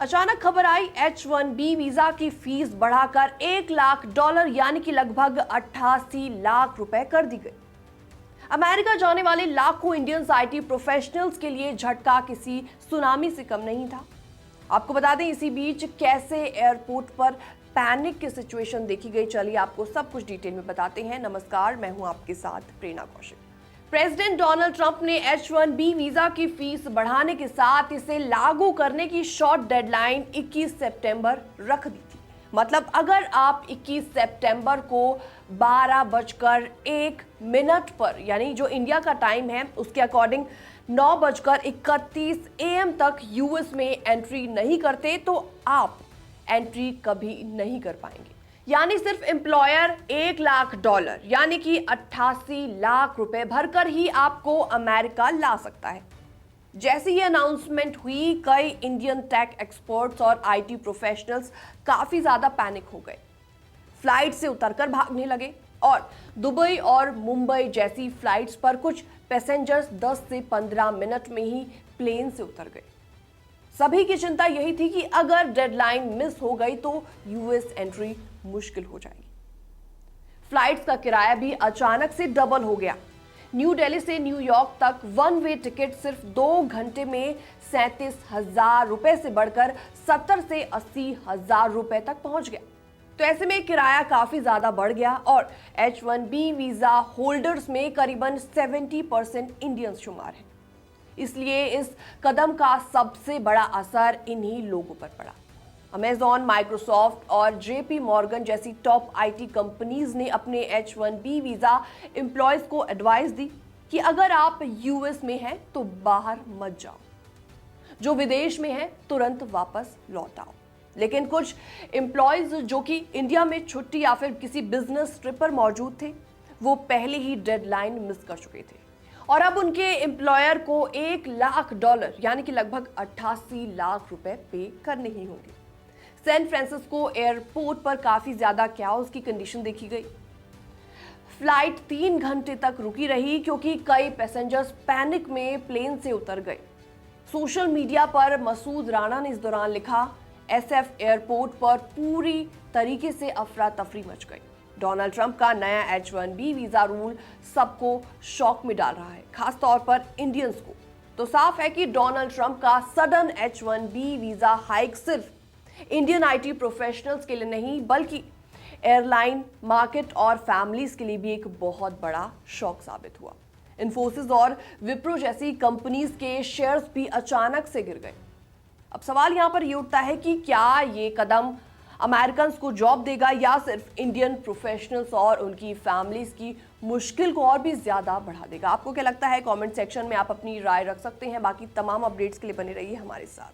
अचानक खबर आई H1B visa की फीस बढ़ाकर $1 लाख यानी कि लगभग 88 लाख रुपए कर दी गई। अमेरिका जाने वाले लाखों इंडियंस आईटी प्रोफेशनल्स के लिए झटका किसी सुनामी से कम नहीं था। आपको बता दें इसी बीच कैसे एयरपोर्ट पर पैनिक की सिचुएशन देखी गई, चलिए आपको सब कुछ डिटेल में बताते हैं। नमस्कार, मैं हूं आपके साथ प्रेरणा कौशिक। प्रेसिडेंट डोनाल्ड ट्रंप ने H1B वीजा की फीस बढ़ाने के साथ इसे लागू करने की शॉर्ट डेडलाइन 21 सितंबर रख दी थी। मतलब अगर आप 21 सितंबर को 12:01 पर यानी जो इंडिया का टाइम है उसके अकॉर्डिंग 9:31 AM तक यूएस में एंट्री नहीं करते तो आप एंट्री कभी नहीं कर पाएंगे। यानी सिर्फ एम्प्लॉयर $1 लाख यानी कि 88 लाख रुपए भरकर ही आपको अमेरिका ला सकता है। जैसे ही अनाउंसमेंट हुई, कई इंडियन टेक एक्सपर्ट्स और आईटी प्रोफेशनल्स काफी ज्यादा पैनिक हो गए, फ्लाइट से उतरकर भागने लगे और दुबई और मुंबई जैसी फ्लाइट्स पर कुछ पैसेंजर्स 10 से 15 मिनट में ही प्लेन से उतर गए। सभी की चिंता यही थी कि अगर डेडलाइन मिस हो गई तो यूएस एंट्री मुश्किल हो जाएगी। फ्लाइट्स का किराया भी अचानक से डबल हो गया। न्यू दिल्ली से न्यूयॉर्क तक वन वे टिकट सिर्फ 2 घंटे में 37,000 रुपए से बढ़कर 70 से 80,000 रुपए तक पहुंच गया। तो ऐसे में किराया काफी ज्यादा बढ़ गया और H1B वीजा होल्डर्स में करीबन 70% इंडियंस शुमार है। इसलिए इस कदम का सबसे बड़ा असर इन्हीं लोगों पर पड़ा। अमेजॉन, माइक्रोसॉफ्ट और जेपी मॉर्गन जैसी टॉप आईटी कंपनीज ने अपने H1B वीजा एम्प्लॉयज को एडवाइस दी कि अगर आप यूएस में हैं तो बाहर मत जाओ, जो विदेश में है तुरंत वापस लौट आओ। लेकिन कुछ एम्प्लॉयज जो कि इंडिया में छुट्टी या फिर किसी बिजनेस ट्रिप पर मौजूद थे, वो पहले ही डेडलाइन मिस कर चुके थे और अब उनके एम्प्लॉयर को $1 लाख यानी कि लगभग 88 लाख रुपए पे करने ही होंगे। सैन फ्रांसिस्को एयरपोर्ट पर काफी ज्यादा कैओस की कंडीशन देखी गई। फ्लाइट 3 घंटे तक रुकी रही क्योंकि कई पैसेंजर्स पैनिक में प्लेन से उतर गए। सोशल मीडिया पर मसूद राणा ने इस दौरान लिखा, SF एयरपोर्ट पर पूरी तरीके से अफरा तफरी मच गई। डोनाल्ड ट्रंप का नया H1B वीजा रूल सबको शॉक में डाल रहा है, खासतौर पर इंडियंस को। तो साफ है कि डोनाल्ड ट्रंप का सडन H1B वीजा हाइक सिर्फ इंडियन आईटी प्रोफेशनल्स के लिए नहीं बल्कि एयरलाइन मार्केट और फैमिलीज के लिए भी एक बहुत बड़ा शॉक साबित हुआ। इन्फोसिस और विप्रो जैसी कंपनीज के शेयर्स भी अचानक से गिर गए। अब सवाल यहां पर ये उठता है कि क्या ये कदम अमेरिकन्स को जॉब देगा या सिर्फ इंडियन प्रोफेशनल्स और उनकी फैमिलीज की मुश्किल को और भी ज्यादा बढ़ा देगा। आपको क्या लगता है? कमेंट सेक्शन में आप अपनी राय रख सकते हैं। बाकी तमाम अपडेट्स के लिए बने रहिए हमारे साथ।